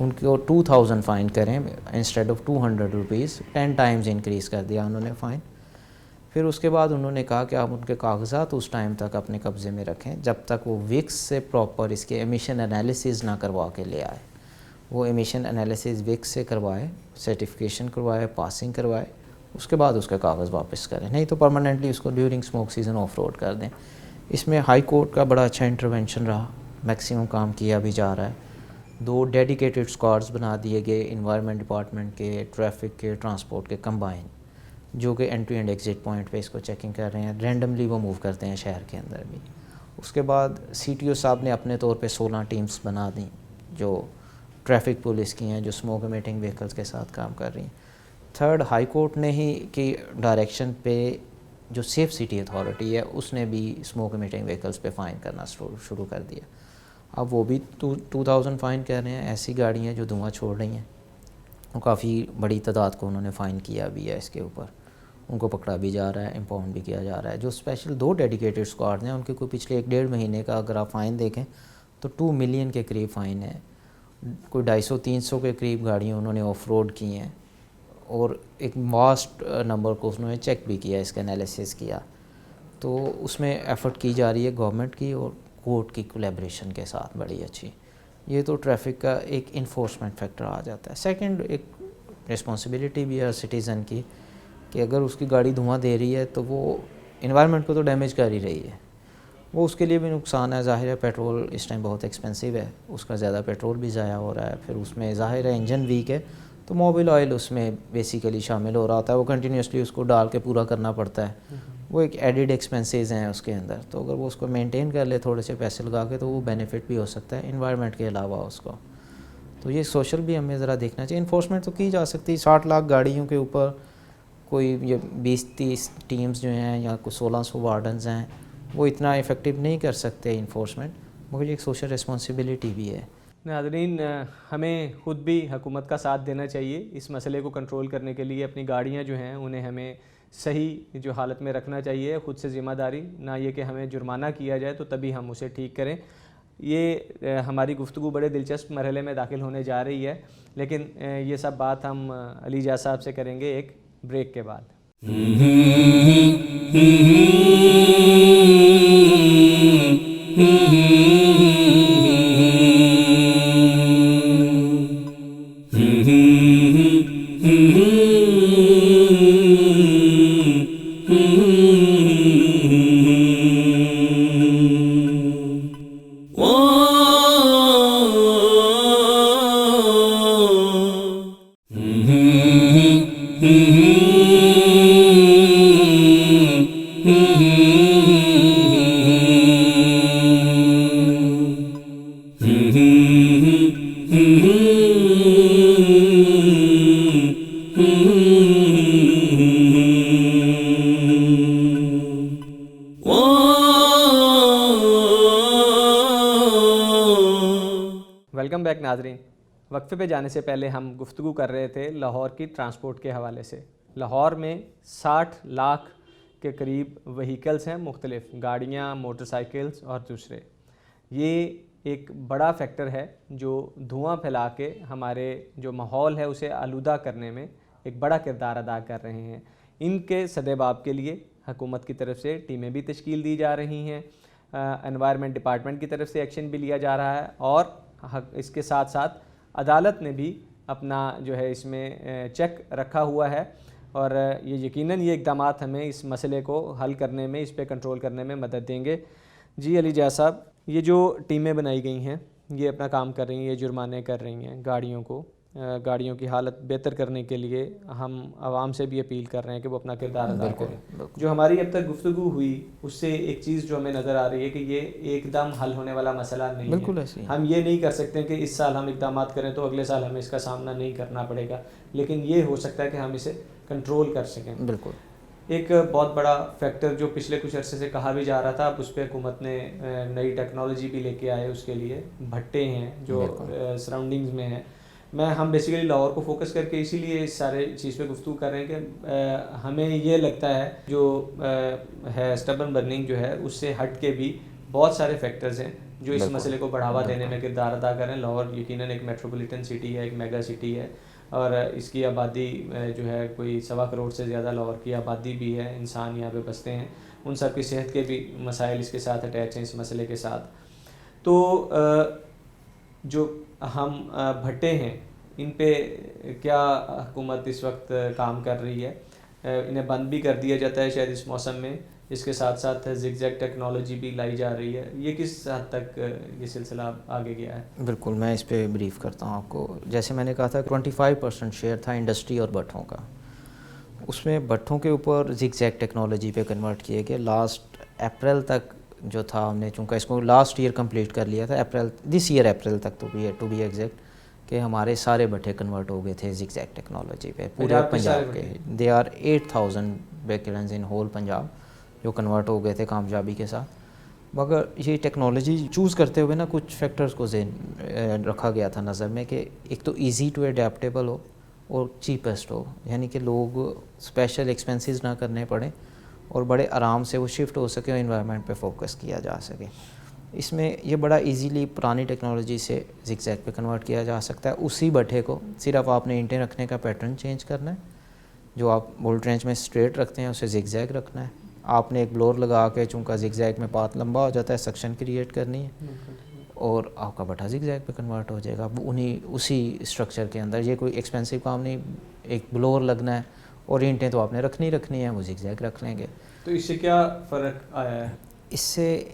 ان کو 2000 فائن کریں instead of 200 rupees, 10 Times increase کر دیا انہوں نے فائن. پھر اس کے بعد انہوں نے کہا کہ آپ ان کے کاغذات اس ٹائم تک اپنے قبضے میں رکھیں جب تک وہ وکس سے پراپر اس کے ایمیشن انالیسز نہ کروا کے لے آئے. وہ ایمیشن انالیسز وکس سے کروائے، سرٹیفکیشن کروائے، پاسنگ کروائے، اس کے بعد اس کے کاغذ واپس کریں، نہیں تو پرماننٹلی اس کو during smoke season of road کر دیں. اس میں ہائی کورٹ کا بڑا اچھا انٹرونشن رہا، میکسیمم کام کیا بھی جا رہا ہے. 2 ڈیڈیکیٹڈ اسکواڈز بنا دیے گئے انوائرمنٹ ڈپارٹمنٹ کے، ٹریفک کے، ٹرانسپورٹ کے کمبائن، جو کہ انٹری اینڈ ایگزٹ پوائنٹ پہ اس کو چیکنگ کر رہے ہیں. رینڈملی وہ موو کرتے ہیں شہر کے اندر بھی. اس کے بعد سی ٹی او صاحب نے اپنے طور پہ 16 ٹیمز بنا دیں جو ٹریفک پولیس کی ہیں، جو اسموک امیٹنگ وہیکلز کے ساتھ کام کر رہی ہیں. تھرڈ، ہائی کورٹ نے ہی کی ڈائریکشن پہ جو سیف سٹی اتھارٹی ہے اس نے بھی اسموک امیٹنگ وہیکلز پہ فائن کرنا شروع کر دیا. اب وہ بھی 2000 فائن کر رہے ہیں. ایسی گاڑیاں جو دھواں چھوڑ رہی ہیں، وہ کافی بڑی تعداد کو انہوں نے فائن کیا بھی ہے. اس کے اوپر ان کو پکڑا بھی جا رہا ہے، امپاؤنڈ بھی کیا جا رہا ہے. جو اسپیشل 2 ڈیڈیکیٹڈ اسکواڈ ہیں ان کے کوئی پچھلے 1-1.5 مہینے کا اگر آپ فائن دیکھیں تو 2 ملین کے قریب فائن ہے. کوئی 250-300 کے قریب گاڑیاں انہوں نے آف روڈ کی ہیں، اور ایک واسٹ نمبر کو انہوں نے چیک بھی کیا، اس کا انالیسس کیا. تو اس میں ایفرٹ کی جا رہی ہے گورنمنٹ کی اور کورٹ کی کولیبریشن کے ساتھ بڑی اچھی. یہ تو ٹریفک کا ایک انفورسمنٹ فیکٹر آ جاتا ہے. سیکنڈ، ایک رسپانسبلٹی بھی ہے سٹیزن کی کہ اگر اس کی گاڑی دھواں دے رہی ہے تو وہ انوائرمنٹ کو تو ڈیمیج کر ہی رہی ہے، وہ اس کے لیے بھی نقصان ہے. ظاہر ہے پیٹرول اس ٹائم بہت ایکسپینسو ہے، اس کا زیادہ پیٹرول بھی ضائع ہو رہا ہے. پھر اس میں ظاہر ہے انجن ویک ہے تو موبل آئل اس میں بیسیکلی شامل ہو رہا ہوتا ہے، وہ کنٹینیوسلی اس کو ڈال کے پورا کرنا پڑتا ہے. وہ ایک ایڈیڈ ایکسپینسز ہیں اس کے اندر. تو اگر وہ اس کو مینٹین کر لے تھوڑے سے پیسے لگا کے تو وہ بینیفٹ بھی ہو سکتا ہے انوائرمنٹ کے علاوہ اس کو. تو یہ سوشل بھی ہمیں ذرا دیکھنا چاہیے. انفورسمنٹ تو کی جا سکتی ہے. 60 لاکھ گاڑیوں کے اوپر کوئی یہ 20-30 ٹیمز جو ہیں یا کوئی 1600 وارڈنز ہیں، وہ اتنا افیکٹو نہیں کر سکتے انفورسمنٹ، مگر یہ ایک سوشل ریسپانسبلٹی بھی ہے. ناظرین، ہمیں خود بھی حکومت کا ساتھ دینا چاہیے اس مسئلے کو کنٹرول کرنے کے لیے. اپنی گاڑیاں جو ہیں انہیں ہمیں صحیح جو حالت میں رکھنا چاہیے، خود سے ذمہ داری، نہ یہ کہ ہمیں جرمانہ کیا جائے تو تبھی ہم اسے ٹھیک کریں. یہ ہماری گفتگو بڑے دلچسپ مرحلے میں داخل ہونے جا رہی ہے، لیکن یہ سب بات ہم علی جاز صاحب سے کریں گے ایک بریک کے بعد. ویلکم بیک ناظرین. وقفے پہ جانے سے پہلے ہم گفتگو کر رہے تھے لاہور کی ٹرانسپورٹ کے حوالے سے. لاہور میں 60 لاکھ کے قریب وہیکلز ہیں، مختلف گاڑیاں، موٹر سائیکلز اور دوسرے. یہ ایک بڑا فیکٹر ہے جو دھواں پھیلا کے ہمارے جو ماحول ہے اسے آلودہ کرنے میں ایک بڑا کردار ادا کر رہے ہیں. ان کے سدباب کے لیے حکومت کی طرف سے ٹیمیں بھی تشکیل دی جا رہی ہیں، انوائرمنٹ ڈپارٹمنٹ کی طرف سے ایکشن بھی لیا جا رہا ہے، اور اس کے ساتھ ساتھ عدالت نے بھی اپنا جو ہے اس میں چیک رکھا ہوا ہے. اور یہ یقیناً یہ اقدامات ہمیں اس مسئلے کو حل کرنے میں، اس پہ کنٹرول کرنے میں مدد دیں گے. جی علی جاز صاحب، یہ جو ٹیمیں بنائی گئی ہیں یہ اپنا کام کر رہی ہیں، یہ جرمانے کر رہی ہیں گاڑیوں کی حالت بہتر کرنے کے لیے. ہم عوام سے بھی اپیل کر رہے ہیں کہ وہ اپنا کردار ادا کریں. جو ہماری اب تک گفتگو ہوئی اس سے ایک چیز جو ہمیں نظر آ رہی ہے کہ یہ ایک دم حل ہونے والا مسئلہ نہیں ہے. بالکل ایسے ہم یہ نہیں کر سکتے کہ اس سال ہم اقدامات کریں تو اگلے سال ہمیں اس کا سامنا نہیں کرنا پڑے گا، لیکن یہ ہو سکتا ہے کہ ہم اسے کنٹرول کر سکیں. بالکل. ایک بہت بڑا فیکٹر جو پچھلے کچھ عرصے سے کہا بھی جا رہا تھا، اب اس پہ حکومت نے نئی ٹیکنالوجی بھی لے کے آئے. اس کے لیے بھٹے ہیں جو سراؤنڈنگز میں ہیں. ہم بیسیکلی لاہور کو فوکس کر کے اسی لیے اس سارے چیز پہ گفتگو کر رہے ہیں کہ ہمیں یہ لگتا ہے جو ہے اسٹبن برننگ جو ہے اس سے ہٹ کے بھی بہت سارے فیکٹرز ہیں جو اس مسئلے کو بڑھاوا دینے میں کردار ادا کریں. لاہور یقیناً ایک میٹروپولیٹن سٹی ہے, ایک میگا سٹی ہے, اور اس کی آبادی جو ہے کوئی 1.25 کروڑ سے زیادہ لاہور کی آبادی بھی ہے, انسان یہاں پہ بستے ہیں, ان سب کی صحت کے بھی مسائل اس کے ساتھ اٹیچ ہیں اس مسئلے کے ساتھ. تو جو ہم بھٹے ہیں ان پہ کیا حکومت اس وقت کام کر رہی ہے؟ انہیں بند بھی کر دیا جاتا ہے شاید اس موسم میں, اس کے ساتھ ساتھ زگ زیگ ٹیکنالوجی بھی لائی جا رہی ہے, یہ کس حد تک یہ سلسلہ آگے گیا ہے؟ بالکل, میں اس پہ بریف کرتا ہوں آپ کو. جیسے میں نے کہا تھا 25% شیئر تھا انڈسٹری اور بھٹوں کا, اس میں بھٹوں کے اوپر زگ زیگ ٹیکنالوجی پہ کنورٹ کیے گئے. لاسٹ اپریل تک جو تھا, ہم نے چونکہ اس کو لاسٹ ایئر کمپلیٹ کر لیا تھا, دس ایئر اپریل تک تو ٹو بی ایگزیکٹ, کہ ہمارے سارے بھٹے کنورٹ ہو گئے تھے زگ زیگ ٹیکنالوجی پہ پورے پنجاب کے. They are 8000 brick kilns in whole Punjab جو کنورٹ ہو گئے تھے کامیابی کے ساتھ. مگر یہ ٹیکنالوجی چوز کرتے ہوئے نا کچھ فیکٹرز کو رکھا گیا تھا نظر میں, کہ ایک تو ایزی ٹو اڈیپٹیبل ہو اور چیپسٹ ہو, یعنی کہ لوگ اسپیشل ایکسپینسز نہ کرنے پڑیں اور بڑے آرام سے وہ شفٹ ہو سکے اور انوائرمنٹ پہ فوکس کیا جا سکے. اس میں یہ بڑا ایزیلی پرانی ٹیکنالوجی سے زگ زیگ پہ کنورٹ کیا جا سکتا ہے. اسی بٹھے کو صرف آپ نے اینٹیں رکھنے کا پیٹرن چینج کرنا ہے, جو آپ بولٹ رینچ میں اسٹریٹ رکھتے ہیں اسے زگ زیگ رکھنا ہے. آپ نے ایک بلور لگا کے, چونکہ زگ زیگ میں پاتھ لمبا ہو جاتا ہے, سکشن کریٹ کرنی ہے اور آپ کا بٹھا زگ زیگ پہ کنورٹ ہو جائے گا اسی اسٹرکچر کے اندر. یہ کوئی ایکسپینسو کام نہیں, ایک بلور لگنا ہے اور اینٹیں تو آپ نے رکھنی ہیں, وہ زگ زیگ رکھ لیں گے. تو اس سے کیا فرق آیا ہے؟ اس سے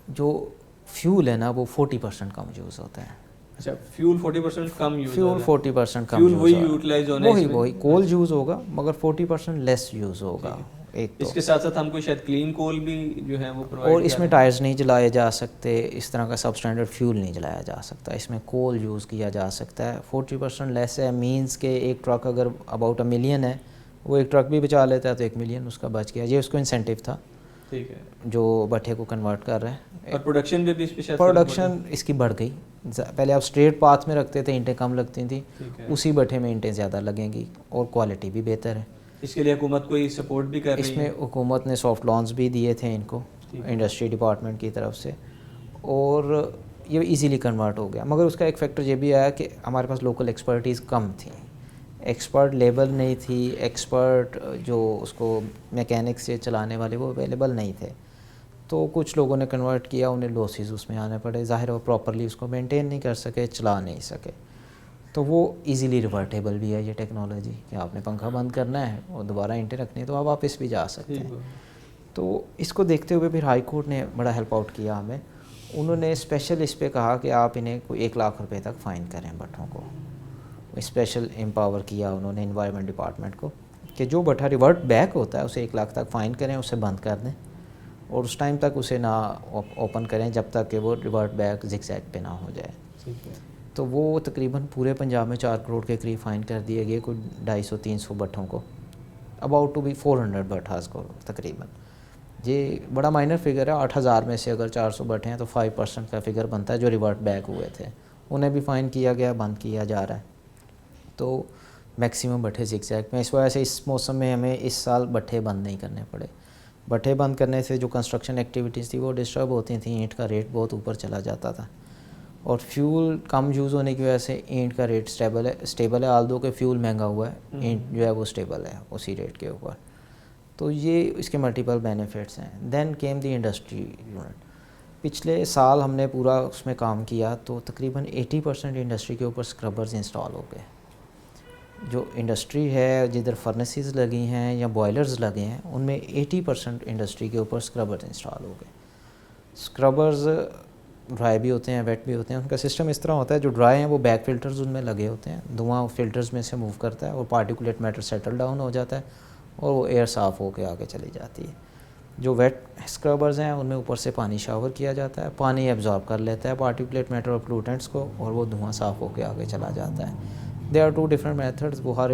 جو فیول ہے نا وہ 40% کم یوز ہوتا ہے. اچھا, فیول 40% کم یوز فیول 40% کم یوز وہی یوٹیلائز ہونا ہے, وہی کول یوز ہوگا مگر 40% لیس یوز ہوگا. ایک تو اس کے ساتھ ساتھ ہم کو شاید کلین کول بھی جو ہے وہ پرووائڈ, اور اس میں ٹائرز نہیں جلائے جا سکتے, اس طرح کا سب اسٹینڈرڈ فیول نہیں جلایا جا سکتا, اس میں کول یوز کیا جا سکتا ہے. 40% لیس ہے مینس کہ ایک ٹرک اگر اباؤٹ 1 ملین ہے, وہ ایک ٹرک بھی بچا لیتا ہے تو 1 ملین اس کا بچ گیا. یہ اس کو انسینٹیو تھا, ٹھیک ہے, جو بٹھے کو کنورٹ کر رہے ہیں. اور پروڈکشن بھی اس پہ پروڈکشن اس کی بڑھ گئی. پہلے آپ اسٹریٹ پاتھ میں رکھتے تھے, اینٹیں کم لگتی تھیں, اسی بٹھے میں اینٹیں زیادہ لگیں گی اور کوالٹی بھی بہتر ہے. اس کے لیے حکومت کوئی سپورٹ بھی کر رہی ہے؟ اس میں حکومت نے سافٹ لونز بھی دیے تھے ان کو انڈسٹری ڈپارٹمنٹ کی طرف سے, اور یہ ایزیلی کنورٹ ہو گیا. مگر اس کا ایک فیکٹر یہ بھی آیا کہ ہمارے پاس لوکل ایکسپرٹیز کم تھی, ایکسپرٹ لیبل نہیں تھی, ایکسپرٹ جو اس کو میکینکس سے چلانے والے وہ اویلیبل نہیں تھے. تو کچھ لوگوں نے کنورٹ کیا, انہیں لاسز اس میں آنے پڑے, ظاہر ہے وہ پراپرلی اس کو مینٹین نہیں کر سکے, چلا نہیں سکے. تو وہ ایزیلی ریورٹیبل بھی ہے یہ ٹیکنالوجی, کہ آپ نے پنکھا بند کرنا ہے اور دوبارہ اینٹیں رکھنی ہے تو آپ واپس بھی جا سکتے ہیں. تو اس کو دیکھتے ہوئے پھر ہائی کورٹ نے بڑا ہیلپ آؤٹ کیا ہمیں. انہوں نے اسپیشل اس پہ کہا کہ آپ انہیں کوئی 1 لاکھ روپے تک فائن کریں بٹھوں کو. اسپیشل امپاور کیا انہوں نے انوائرمنٹ ڈپارٹمنٹ کو کہ جو بٹھا ریورٹ بیک ہوتا ہے اسے 1 لاکھ تک فائن کریں, اسے بند کر دیں اور اس ٹائم تک اسے نہ اوپن کریں جب تک کہ وہ ریورٹ بیک زگ زیگ پہ نہ ہو جائے. تو وہ تقریباً پورے پنجاب میں 4 کروڑ کے قریب فائن کر دیے گئے, کوئی 250-300 بٹھوں کو, اباؤٹ ٹو بی 400 بٹھاز کو تقریباً. یہ بڑا مائنر فگر ہے, 8000 میں سے اگر 400 بٹھے ہیں تو 5% کا فگر بنتا ہے جو ریورٹ بیک ہوئے تھے, انہیں بھی فائن کیا گیا, بند کیا جا رہا ہے. تو میکسیمم بٹھے زگ زیگ میں, اس وجہ سے اس موسم میں ہمیں اس سال بٹھے بند نہیں کرنے پڑے. بٹھے بند کرنے سے جو کنسٹرکشن ایکٹیویٹیز تھی وہ ڈسٹرب ہوتی تھیں, اینٹ کا ریٹ بہت اوپر چلا جاتا تھا, اور فیول کم یوز ہونے کی وجہ سے اینٹ کا ریٹ اسٹیبل ہے. آلدو کہ فیول مہنگا ہوا ہے, اینٹ جو ہے وہ اسٹیبل ہے اسی ریٹ کے اوپر. تو یہ اس کے ملٹیپل بینیفٹس ہیں. Then came the industry unit. پچھلے سال ہم نے پورا اس میں کام کیا تو تقریباً 80% انڈسٹری کے اوپر اسکربرز انسٹال ہو گئے. جو انڈسٹری ہے جدھر فرنسز لگی ہیں یا بوائلرز لگے ہیں, ان میں 80% انڈسٹری کے اوپر اسکربرز انسٹال ہو گئے. اسکربرز ڈرائی بھی ہوتے ہیں, ویٹ بھی ہوتے ہیں. ان کا سسٹم اس طرح ہوتا ہے, جو ڈرائی ہیں وہ بیک فلٹرز ان میں لگے ہوتے ہیں, دھواں فلٹرز میں سے موو کرتا ہے اور پارٹیکولیٹ میٹر سیٹل ڈاؤن ہو جاتا ہے اور وہ ایئر صاف ہو کے آگے چلی جاتی ہے. جو ویٹ اسکربرز ہیں ان میں اوپر سے پانی شاور کیا جاتا ہے, پانی ایبزارب کر لیتا ہے پارٹیکولیٹ میٹر اور پلوٹنٹس کو, اور وہ دھواں صاف ہو کے آگے چلا جاتا ہے. They are 2 different methods. وہ ہر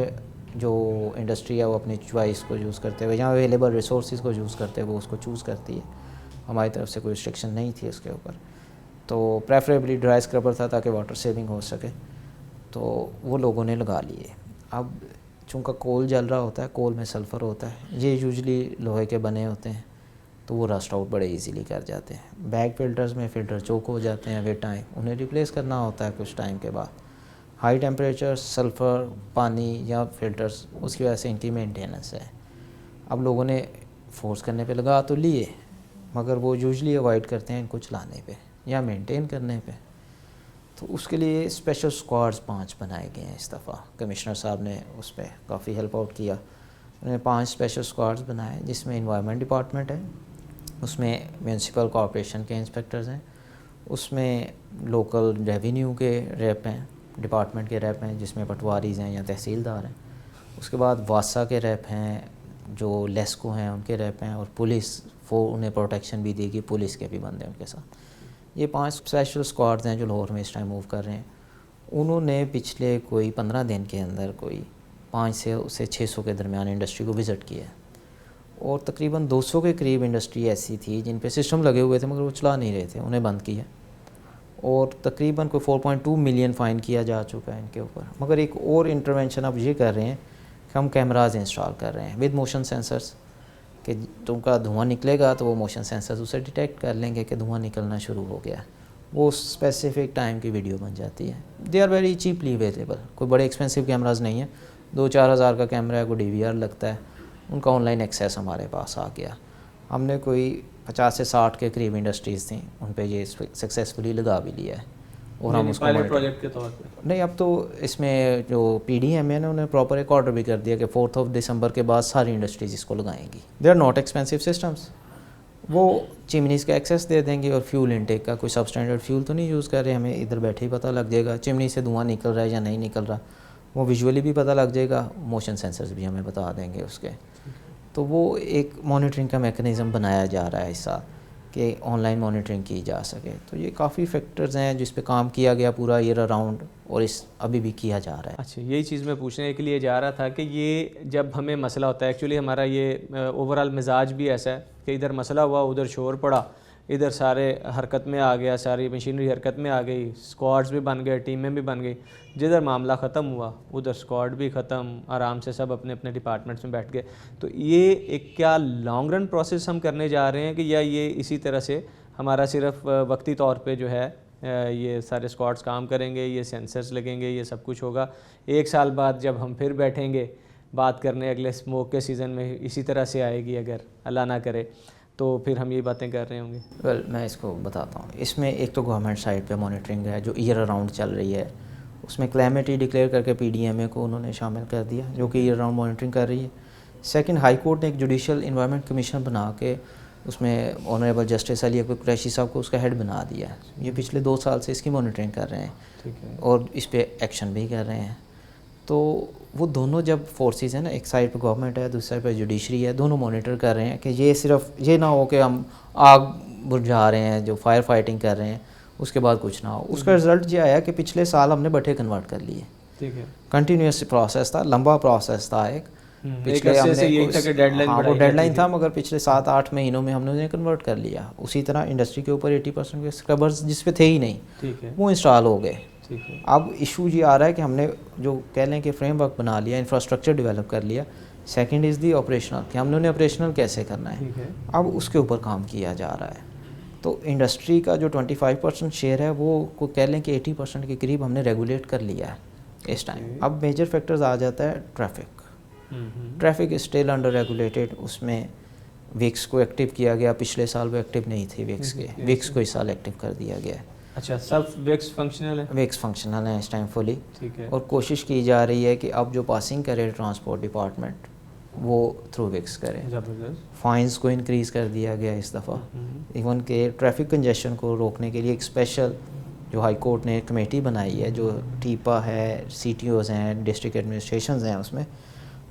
جو انڈسٹری ہے وہ اپنی چوائس کو یوز کرتے ہوئے, یہاں اویلیبل ریسورسز کو یوز کرتے ہوئے وہ اس کو چوز کرتی ہے. ہماری طرف سے کوئی ریسٹرکشن نہیں تھی اس کے اوپر. تو پریفریبلی ڈرائی اسکربر تھا تاکہ واٹر سیونگ ہو سکے, تو وہ لوگوں نے لگا لیے. اب چونکہ کول جل رہا ہوتا ہے, کول میں سلفر ہوتا ہے, یہ یوزلی لوہے کے بنے ہوتے ہیں, تو وہ رسٹ آؤٹ بڑے ایزیلی کر جاتے ہیں. بیک فلٹرز میں فلٹر چوک ہو جاتے ہیں ود ٹائم, انہیں ریپلیس کرنا ہوتا ہے کچھ ٹائم کے بعد. ہائی ٹیمپریچر سلفر پانی یا فلٹرز, اس کی وجہ سے ان کی مینٹیننس ہے. اب لوگوں نے فورس کرنے پہ لگا تو لیے, مگر وہ یوزلی اوائڈ کرتے ہیں ان کو چلانے پہ یا مینٹین کرنے پہ. تو اس کے لیے اسپیشل اسکواڈز 5 بنائے گئے ہیں اس دفعہ. کمشنر صاحب نے اس پہ کافی ہیلپ آؤٹ کیا. انہوں نے 5 اسپیشل اسکواڈز بنائے, جس میں انوائرمنٹ ڈپارٹمنٹ ہے, اس میں میونسپل کارپوریشن کے انسپیکٹرز ہیں, اس میں لوکل ریونیو کے ریپ ہیں, ڈپارٹمنٹ کے ریپ ہیں جس میں پٹواریز ہیں یا تحصیلدار ہیں. اس کے بعد واسا کے ریپ ہیں, جو لیسکو ہیں ان کے ریپ ہیں, اور پولیس انہیں پروٹیکشن بھی دے گی, پولیس کے بھی بندے ان کے ساتھ. یہ 5 اسپیشل اسکواڈز ہیں جو لاہور میں اس ٹائم موو کر رہے ہیں. انہوں نے پچھلے کوئی 15 دن کے اندر کوئی 500 سے 600 کے درمیان انڈسٹری کو وزٹ کیا ہے, اور تقریباً 200 کے قریب انڈسٹری ایسی تھی جن پہ سسٹم لگے ہوئے تھے مگر وہ چلا نہیں رہے تھے, انہیں بند کیا. اور تقریباً کوئی 4.2 ملین فائن کیا جا چکا ہے ان کے اوپر. مگر ایک اور انٹرونشن اب یہ کر رہے ہیں کہ ہم کیمراز انسٹال کر رہے ہیں ود موشن سینسرز, کہ تم کا دھواں نکلے گا تو وہ موشن سینسرز اسے ڈیٹیکٹ کر لیں گے کہ دھواں نکلنا شروع ہو گیا. وہ اسپیسیفک ٹائم کی ویڈیو بن جاتی ہے. They are very cheaply available, کوئی بڑے ایکسپینسو کیمراز نہیں ہیں. 2-4 ہزار کا کیمرہ ہے, کوئی DVR لگتا ہے, ان کا آن لائن ایکسیس ہمارے پاس آ گیا. ہم نے کوئی 50 سے 60 کے قریب انڈسٹریز تھیں, ان پہ یہ سکسیزفلی لگا بھی لیا ہے. اور ہم اس کو پائلٹ پروجیکٹ کے طور پہ نہیں, اب تو اس میں جو PDM ہے نا, انہوں نے پراپر ایک آرڈر بھی کر دیا کہ 4 دسمبر کے بعد ساری انڈسٹریز اس کو لگائیں گی. They are not expensive systems. وہ چمنیز کا ایکسیس دے دیں گے, اور فیول انٹیک کا کوئی سب اسٹینڈرڈ فیول تو نہیں یوز کر رہے, ہمیں ادھر بیٹھے ہی پتہ لگ جائے گا چمنی سے دھواں نکل رہا ہے یا نہیں نکل رہا. وہ ویژولی بھی پتہ لگ جائے گا, موشن سینسرز بھی ہمیں بتا دیں گے اس کے. تو وہ ایک مانیٹرنگ کا میکنزم بنایا جا رہا ہے اس سال کہ آن لائن مانیٹرنگ کی جا سکے. تو یہ کافی فیکٹرز ہیں جس پہ کام کیا گیا پورا ایئر اراؤنڈ, اور ابھی بھی کیا جا رہا ہے. اچھا, یہی چیز میں پوچھنے کے لیے جا رہا تھا کہ یہ جب ہمیں مسئلہ ہوتا ہے, ایکچولی ہمارا یہ اوور آل مزاج بھی ایسا ہے کہ ادھر مسئلہ ہوا, ادھر شور پڑا, ادھر سارے حرکت میں آ گیا, ساری مشینری حرکت میں آ گئی, اسکواڈز بھی بن گئے, ٹیمیں بھی بن گئی. جدھر معاملہ ختم ہوا ادھر اسکواڈ بھی ختم, آرام سے سب اپنے اپنے ڈپارٹمنٹس میں بیٹھ گئے. تو یہ ایک کیا لانگ رن پروسیس ہم کرنے جا رہے ہیں, کہ یا یہ اسی طرح سے ہمارا صرف وقتی طور پہ جو ہے یہ سارے اسکواڈز کام کریں گے, یہ سینسرز لگیں گے, یہ سب کچھ ہوگا, 1 سال بعد جب ہم پھر بیٹھیں گے بات کرنے اگلے اسموک کے سیزن میں اسی طرح سے آئے گی, اگر اللہ نہ کرے تو پھر ہم یہ باتیں کر رہے ہوں گے؟ ویل میں اس کو بتاتا ہوں. اس میں ایک تو گورنمنٹ سائڈ پہ مانیٹرنگ ہے جو ایئر اراؤنڈ چل رہی ہے, اس میں کلیمٹی ڈکلیئر کر کے PDMA کو انہوں نے شامل کر دیا جو کہ ایئر اراؤنڈ مانیٹرنگ کر رہی ہے. سیکنڈ, ہائی کورٹ نے ایک جوڈیشل انوائرمنٹ کمیشن بنا کے اس میں آنریبل جسٹس علی اکبر قریشی صاحب کو اس کا ہیڈ بنا دیا ہے. یہ پچھلے 2 سال سے اس کی مانیٹرنگ کر رہے ہیں اور اس پہ ایکشن بھی کر رہے ہیں. تو وہ دونوں جب فورسز ہیں نا, ایک سائڈ پہ گورنمنٹ ہے, دوسری سائڈ پہ جوڈیشری ہے, دونوں مانیٹر کر رہے ہیں کہ یہ صرف یہ نہ ہو کہ ہم آگ بجھا رہے ہیں, جو فائر فائٹنگ کر رہے ہیں, اس کے بعد کچھ نہ ہو. اس کا رزلٹ یہ آیا کہ پچھلے سال ہم نے بٹھے کنورٹ کر لیے. ٹھیک ہے, کنٹینیوس پروسیس تھا, لمبا پروسیس تھا. ایک پچھلے ہم نے وہ ڈیڈ لائن تھا, مگر پچھلے 7-8 مہینوں میں ہم نے انہیں کنورٹ کر لیا. اسی طرح انڈسٹری کے اوپر 80% کے اسکربرز جس پہ تھے ہی نہیں, وہ انسٹال ہو گئے. اب ایشو یہ آ رہا ہے کہ ہم نے جو کہہ لیں کہ فریم ورک بنا لیا, انفراسٹرکچر ڈیولپ کر لیا. سیکنڈ از دی آپریشنل, کہ ہم نے انہیں آپریشنل کیسے کرنا ہے, اب اس کے اوپر کام کیا جا رہا ہے. تو انڈسٹری کا جو 25% شیئر ہے وہ کو کہہ لیں کہ 80% کے قریب ہم نے ریگولیٹ کر لیا ہے اس ٹائم. اب میجر فیکٹرز آ جاتا ہے traffic. Traffic still under regulated. اس میں ویکس کو ایکٹیو کیا گیا, پچھلے سال وہ ایکٹیو نہیں تھی ویکس کے, ویکس کو اس سال ایکٹیو کر دیا گیا ہے. اچھا, سب ویکس فنکشنل ہے؟ ویکس فنکشنل ہے اس ٹائم فلی. ٹھیک ہے. اور کوشش کی جا رہی ہے کہ اب جو پاسنگ کرے ٹرانسپورٹ ڈپارٹمنٹ وہ تھرو ویکس کرے. فائنز کو انکریز کر دیا گیا اس دفعہ. ایون کہ ٹریفک کنجیشن کو روکنے کے لیے ایک اسپیشل جو ہائی کورٹ نے کمیٹی بنائی ہے, جو ٹیپا ہے, CTOs ہیں, ڈسٹرکٹ ایڈمنسٹریشنز ہیں, اس میں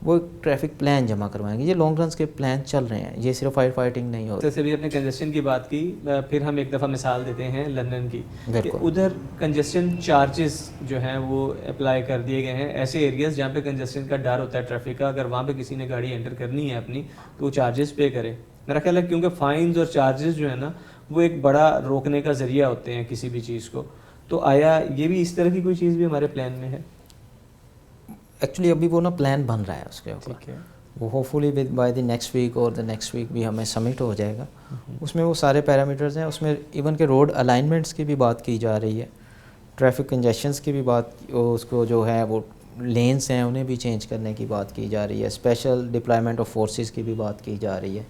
وہ ٹریفک پلان جمع کروائیں گے. یہ لانگ رنس کے پلان چل رہے ہیں, یہ صرف فائر فائٹنگ نہیں ہوتی. جیسے بھی اپنے کنجسشن کی بات کی, پھر ہم ایک دفعہ مثال دیتے ہیں لندن کی, کہ ادھر کنجسشن چارجز جو ہیں وہ اپلائی کر دیے گئے ہیں. ایسے ایریاز جہاں پہ کنجسشن کا ڈر ہوتا ہے ٹریفک کا, اگر وہاں پہ کسی نے گاڑی انٹر کرنی ہے اپنی تو وہ چارجز پے کرے. میرا خیال ہے کیونکہ فائنز اور چارجز جو ہے نا وہ ایک بڑا روکنے کا ذریعہ ہوتے ہیں کسی بھی چیز کو. تو آیا یہ بھی اس طرح کی کوئی چیز بھی ہمارے پلان میں ہے؟ ایکچولی ابھی وہ نا پلان بن رہا ہے اس کے اوپر, وہ hopefully by the next week اور دا نیکسٹ ویک بھی ہمیں سبمٹ ہو جائے گا. اس میں وہ سارے پیرامیٹرز ہیں. اس میں ایون کہ روڈ الائنمنٹس کی بھی بات کی جا رہی ہے, ٹریفک کنجیشنس کی بھی بات, اس کو جو ہے وہ لینس ہیں انہیں بھی چینج کرنے کی بات کی جا رہی ہے, اسپیشل ڈپلائمنٹ آف فورسز کی بھی بات کی جا رہی ہے.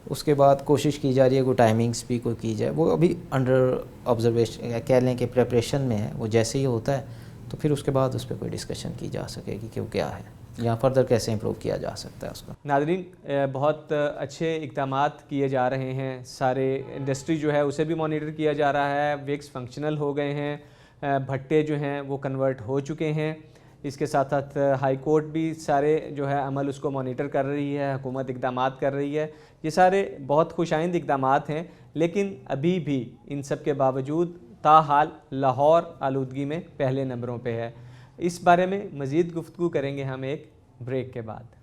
اس کے بعد کوشش کی جا رہی ہے کوئی ٹائمنگس بھی کوئی کی جائے, وہ ابھی انڈر آبزرویشن کہہ لیں کہ پریپریشن میں ہے. وہ جیسے ہی ہوتا ہے تو پھر اس کے بعد اس پہ کوئی ڈسکشن کی جا سکے گی کہ وہ کیا ہے یا فردر کیسے امپروو کیا جا سکتا ہے اس کو. ناظرین, بہت اچھے اقدامات کیے جا رہے ہیں. سارے انڈسٹری جو ہے اسے بھی مانیٹر کیا جا رہا ہے. ویکس فنکشنل ہو گئے ہیں, بھٹے جو ہیں وہ کنورٹ ہو چکے ہیں. اس کے ساتھ ساتھ ہائی کورٹ بھی سارے جو ہے عمل اس کو مانیٹر کر رہی ہے, حکومت اقدامات کر رہی ہے. یہ سارے بہت خوش آئند اقدامات ہیں, لیکن ابھی بھی ان سب کے باوجود تاحال لاہور آلودگی میں پہلے نمبروں پہ ہے. اس بارے میں مزید گفتگو کریں گے ہم ایک بریک کے بعد.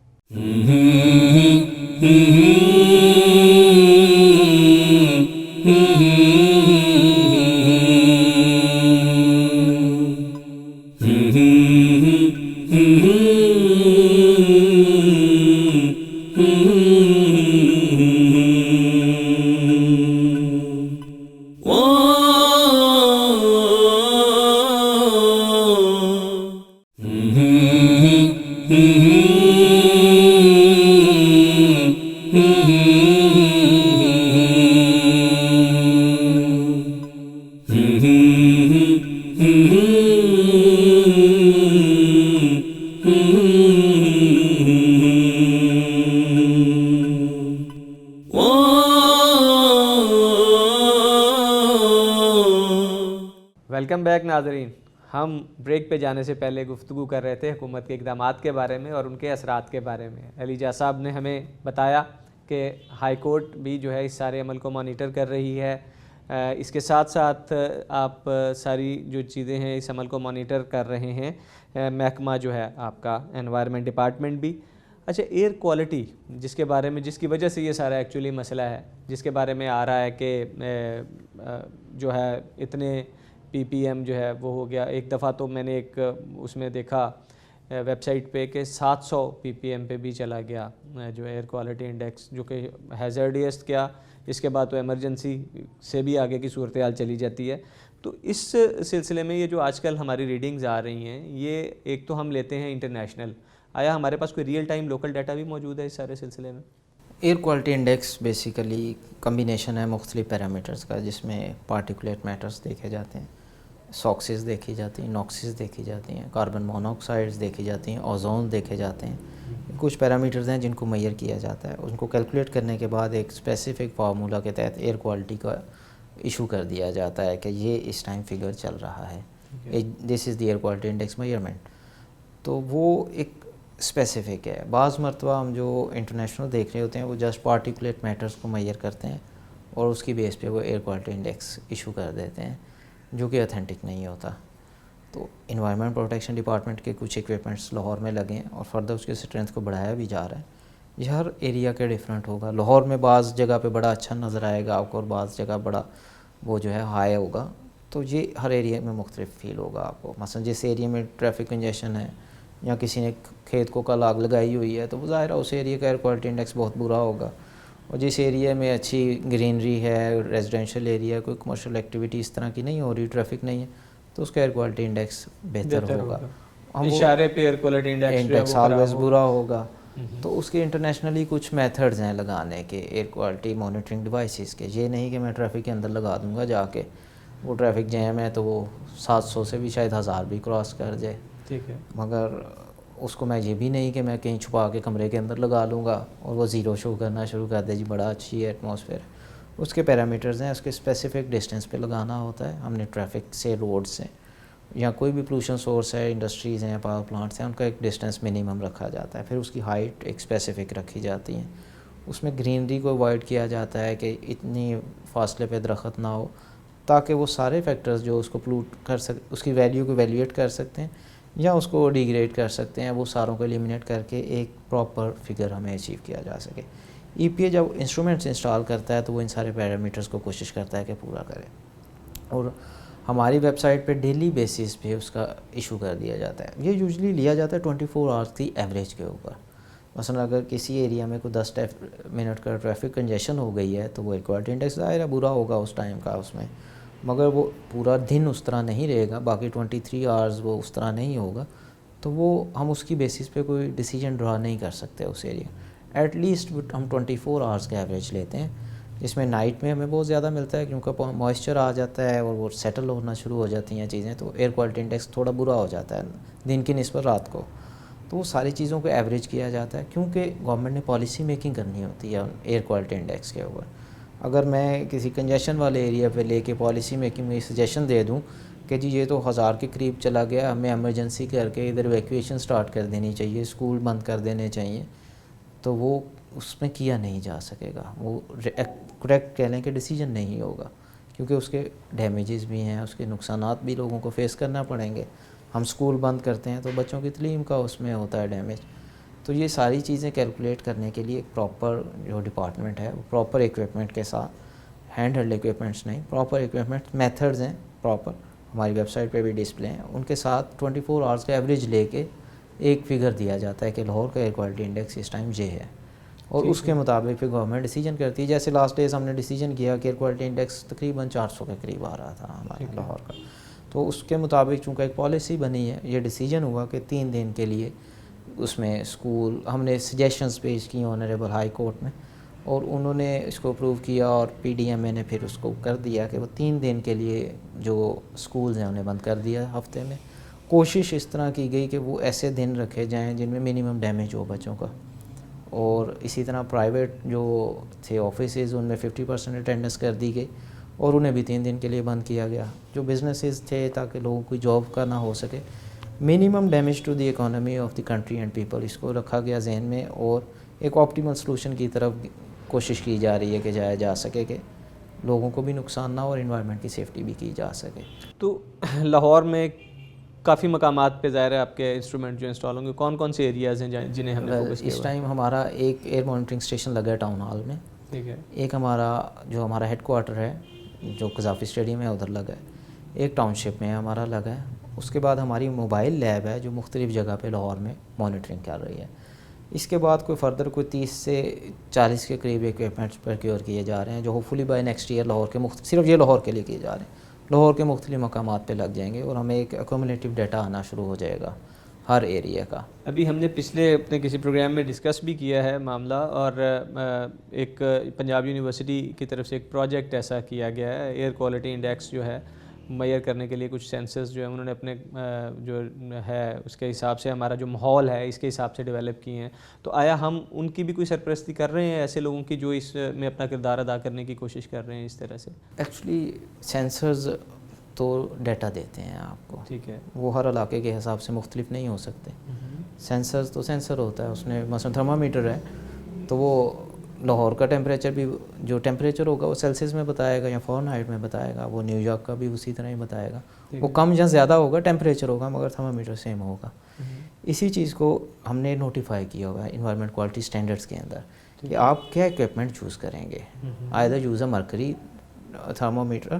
ویلکم بیک ناظرین. ہم بریک پہ جانے سے پہلے گفتگو کر رہے تھے حکومت کے اقدامات کے بارے میں اور ان کے اثرات کے بارے میں. علی جا صاحب نے ہمیں بتایا کہ ہائی کورٹ بھی جو ہے اس سارے عمل کو مانیٹر کر رہی ہے. اس کے ساتھ ساتھ آپ ساری جو چیزیں ہیں اس عمل کو مانیٹر کر رہے ہیں. محکمہ جو ہے آپ کا انوائرمنٹ ڈپارٹمنٹ بھی. اچھا, ایئر کوالٹی جس کے بارے میں, جس کی وجہ سے یہ سارا ایکچولی مسئلہ ہے, جس کے بارے میں آ رہا ہے کہ جو ہے اتنے پی پی ایم جو ہے وہ ہو گیا. ایک دفعہ تو میں نے ایک اس میں دیکھا ویب سائٹ پہ کہ 700 پی پی ایم پہ بھی چلا گیا جو ایئر کوالٹی انڈیکس, جو کہ ہیزرڈیسٹ کیا. اس کے بعد تو ایمرجنسی سے بھی آگے کی صورتحال چلی جاتی ہے. تو اس سلسلے میں یہ جو آج کل ہماری ریڈنگز آ رہی ہیں, یہ ایک تو ہم لیتے ہیں انٹرنیشنل, آیا ہمارے پاس کوئی ریئل ٹائم لوکل ڈیٹا بھی موجود ہے اس سارے سلسلے میں؟ Air quality index basically combination ہے مختلف پیرامیٹرز کا, جس میں پارٹیکولیٹ میٹرز دیکھے جاتے ہیں, ساکسز دیکھی جاتی ہیں, ناکسز دیکھی جاتی ہیں, کاربن مونوکسائڈز دیکھی جاتی ہیں, اوزون دیکھے جاتے ہیں. کچھ پیرامیٹرز ہیں جن کو میئر کیا جاتا ہے. ان کو کیلکولیٹ کرنے کے بعد ایک اسپیسیفک فارمولا کے تحت ایئر کوالٹی کا ایشو کر دیا جاتا ہے کہ یہ اس ٹائم فگر چل رہا ہے, دس از دی ایئر کوالٹی انڈیکس میئرمنٹ. تو وہ ایک اسپیسیفک ہے. بعض مرتبہ ہم جو انٹرنیشنل دیکھ رہے ہوتے ہیں وہ جسٹ پارٹیکولیٹ میٹرز کو میئر کرتے ہیں اور اس کی بیس پہ وہ ایئر کوالٹی انڈیکس ایشو کر دیتے ہیں, جو کہ اتھینٹک نہیں ہوتا. تو انوائرمنٹ پروٹیکشن ڈپارٹمنٹ کے کچھ ایکوپمنٹس لاہور میں لگے ہیں اور فردر اس کی اسٹرینتھ کو بڑھایا بھی جا رہا ہے. یہ ہر ایریا کے ڈیفرنٹ ہوگا. لاہور میں بعض جگہ پہ بڑا اچھا نظر آئے گا آپ کو اور بعض جگہ بڑا وہ جو ہے ہائی ہوگا. تو یہ ہر ایریا میں مختلف فیل ہوگا آپ کو. مثلا جس ایریا میں ٹریفک کنجیشن ہے یا کسی نے کھیت کو کل آگ لگائی ہوئی ہے تو وہ ظاہر ہے اس ایریا کا ایئر کوالٹی انڈیکس بہت برا ہوگا. اور جس ایریا میں اچھی گرینری ہے, ریزیڈینشیل ایریا, کوئی کمرشل ایکٹیویٹی اس طرح کی نہیں ہو رہی, ٹریفک نہیں ہے, تو اس کا ایئر کوالٹی انڈیکس بہتر ہوگا. اشارے پہ ایئر کوالٹی انڈیکس آلویز برا ہوگا. تو اس کے انٹرنیشنلی کچھ میتھڈز ہیں لگانے کے ایئر کوالٹی مانیٹرنگ ڈیوائسز کے. یہ نہیں کہ میں ٹریفک کے اندر لگا دوں گا جا کے, وہ ٹریفک جیم ہے تو وہ 700 سے بھی شاید 1000 بھی کراس کر جائے. ٹھیک ہے, مگر اس کو میں یہ بھی نہیں کہ میں کہیں چھپا کے کمرے کے اندر لگا لوں گا اور وہ زیرو شو کرنا شروع کر دے, جی بڑا اچھی ہے ایٹماسفیئر. اس کے پیرامیٹرز ہیں, اس کے اسپیسیفک ڈسٹینس پہ لگانا ہوتا ہے. ہم نے ٹریفک سے, روڈ سے, یا کوئی بھی پولوشن سورس ہے, انڈسٹریز ہیں, پاور پلانٹس ہیں, ان کا ایک ڈسٹینس منیمم رکھا جاتا ہے. پھر اس کی ہائٹ ایک اسپیسیفک رکھی جاتی ہیں. اس میں گرینری کو اوائڈ کیا جاتا ہے کہ اتنی فاصلے پہ درخت نہ ہو, تاکہ وہ سارے فیکٹرز جو اس کو پولوٹ کر اس کی ویلیو کو ایویلیویٹ کر سکتے ہیں یا اس کو ڈیگریڈ کر سکتے ہیں, وہ ساروں کو ایلیمنیٹ کر کے ایک پراپر فگر ہمیں اچیو کیا جا سکے. ای پی اے جب انسٹرومنٹس انسٹال کرتا ہے تو وہ ان سارے پیرامیٹرز کو کوشش کرتا ہے کہ پورا کرے, اور ہماری ویب سائٹ پہ ڈیلی بیسس پہ اس کا ایشو کر دیا جاتا ہے. یہ یوزلی لیا جاتا ہے 24 آورس کی ایوریج کے اوپر. مثلا اگر کسی ایریا میں کوئی 10 منٹ کا ٹریفک کنجیشن ہو گئی ہے تو وہ ایئر کوالٹی انڈیکس ظاہر برا ہوگا اس ٹائم کا اس میں، مگر وہ پورا دن اس طرح نہیں رہے گا، باقی 23 آورز وہ اس طرح نہیں ہوگا، تو وہ ہم اس کی بیسس پہ کوئی ڈیسیجن ڈرا نہیں کر سکتے اس ایریا۔ ایٹ لیسٹ ہم 24 آورز کا ایوریج لیتے ہیں، جس میں نائٹ میں ہمیں بہت زیادہ ملتا ہے کیونکہ موئسچر آ جاتا ہے اور وہ سیٹل ہونا شروع ہو جاتی ہیں چیزیں، تو ایئر کوالٹی انڈیکس تھوڑا برا ہو جاتا ہے دن کی نسبت رات کو، تو وہ ساری چیزوں کو ایوریج کیا جاتا ہے کیونکہ گورنمنٹ نے پالیسی میکنگ کرنی ہوتی ہے ایئر کوالٹی انڈیکس کے اوپر۔ اگر میں کسی کنجیشن والے ایریا پہ لے کے پالیسی میکنگ میں سجیشن دے دوں کہ جی یہ تو 1000 کے قریب چلا گیا، ہمیں ایمرجنسی کر کے ادھر ایویکویشن سٹارٹ کر دینی چاہیے، اسکول بند کر دینے چاہیے، تو وہ اس میں کیا نہیں جا سکے گا، وہ کریکٹ کہہ لیں کہ ڈیسیجن نہیں ہوگا، کیونکہ اس کے ڈیمیجز بھی ہیں، اس کے نقصانات بھی لوگوں کو فیس کرنا پڑیں گے۔ ہم اسکول بند کرتے ہیں تو بچوں کی تعلیم کا اس میں ہوتا ہے ڈیمیج، تو یہ ساری چیزیں کیلکولیٹ کرنے کے لیے ایک پراپر جو ڈپارٹمنٹ ہے وہ پراپر اکوپمنٹ کے ساتھ، ہینڈ ہیلڈ اکوپمنٹس نہیں، پراپر اکوپمنٹ میتھڈز ہیں پراپر، ہماری ویب سائٹ پہ بھی ڈسپلے ہیں، ان کے ساتھ 24 آورز کا ایوریج لے کے ایک فگر دیا جاتا ہے کہ لاہور کا ایئر کوالٹی انڈیکس اس ٹائم یہ ہے، اور اس کے مطابق پھر گورنمنٹ ڈیسیجن کرتی ہے۔ جیسے لاسٹ ڈیز ہم نے ڈیسیجن کیا کہ ایئر کوالٹی انڈیکس تقریباً 400 کے قریب آ رہا تھا ہمارے لاہور کا، تو اس کے مطابق چونکہ ایک پالیسی بنی ہے، یہ ڈیسیجن ہوا کہ 3 دن کے لیے اس میں اسکول، ہم نے سجیشنز پیش کی آنریبل ہائی کورٹ میں، اور انہوں نے اس کو اپروو کیا، اور پی ڈی ایم اے نے پھر اس کو کر دیا کہ وہ 3 دن کے لیے جو اسکولز ہیں انہیں بند کر دیا ہفتے میں۔ کوشش اس طرح کی گئی کہ وہ ایسے دن رکھے جائیں جن میں منیمم ڈیمیج ہو بچوں کا، اور اسی طرح پرائیویٹ جو تھے آفیسز ان میں 50% اٹینڈنس کر دی گئی، اور انہیں بھی 3 دن کے لیے بند کیا گیا، جو بزنسز تھے تاکہ لوگوں کو جاب کا نہ ہو سکے، minimum damage to the economy of the country and people, اس کو رکھا گیا ذہن میں، اور ایک آپٹیمل سلوشن کی طرف کوشش کی جا رہی ہے کہ جایا جا سکے کہ لوگوں کو بھی نقصان نہ ہو اور انوائرمنٹ کی سیفٹی بھی کی جا سکے۔ تو لاہور میں کافی مقامات پہ ظاہر ہے آپ کے انسٹرومنٹ جو انسٹال ہوں گے، کون کون سے ایریاز ہیں جنہیں ہم نے فوکس کیا؟ اس ٹائم ہمارا ایک ایئر مانیٹرنگ اسٹیشن لگا ہے ٹاؤن ہال میں، ٹھیک ہے، ایک ہمارا ہیڈ کوارٹر ہے جو قذافی اسٹیڈیم ہے ادھر لگا ہے، ایک ٹاؤن شپ میں ہمارا لگا ہے، اس کے بعد ہماری موبائل لیب ہے جو مختلف جگہ پہ لاہور میں مانیٹرنگ کر رہی ہے۔ اس کے بعد کوئی فردر کوئی 30 سے 40 کے قریب اکوپمنٹس پروکیور کیے جا رہے ہیں، جو hopefully by next year Lahore کے صرف یہ لاہور کے لیے کیے جا رہے ہیں، لاہور کے مختلف مقامات پہ لگ جائیں گے، اور ہمیں ایک ایکومولیٹو ڈیٹا آنا شروع ہو جائے گا ہر ایریا کا۔ ابھی ہم نے پچھلے اپنے کسی پروگرام میں ڈسکس بھی کیا ہے معاملہ، اور ایک پنجاب یونیورسٹی کی طرف سے ایک پروجیکٹ ایسا کیا گیا ہے، ایئر کوالٹی انڈیکس جو ہے میئر کرنے کے لیے کچھ سینسرز جو ہے انہوں نے اپنے جو ہے اس کے حساب سے ہمارا جو ماحول ہے اس کے حساب سے ڈیولپ کیے ہیں، تو آیا ہم ان کی بھی کوئی سرپرستی کر رہے ہیں ایسے لوگوں کی جو اس میں اپنا کردار ادا کرنے کی کوشش کر رہے ہیں اس طرح سے؟ ایکچولی سینسرز تو ڈیٹا دیتے ہیں آپ کو، ٹھیک ہے، وہ ہر علاقے کے حساب سے مختلف نہیں ہو سکتے، سینسرز تو سینسر ہوتا ہے، اس نے مثلا تھرمامیٹر ہے تو وہ لاہور کا ٹیمپریچر بھی جو ٹیمپریچر ہوگا وہ سیلسیس میں بتائے گا یا فارنہائٹ میں بتائے گا، وہ نیو یارک کا بھی اسی طرح ہی بتائے گا، وہ کم یا زیادہ ہوگا ٹیمپریچر ہوگا مگر تھرمامیٹر سیم ہوگا۔ اسی چیز کو ہم نے نوٹیفائی کیا ہوا ہے انوائرمنٹ کوالٹی اسٹینڈرڈس کے اندر کہ آپ کیا اکوپمنٹ چوز کریں گے، either use a mercury thermometer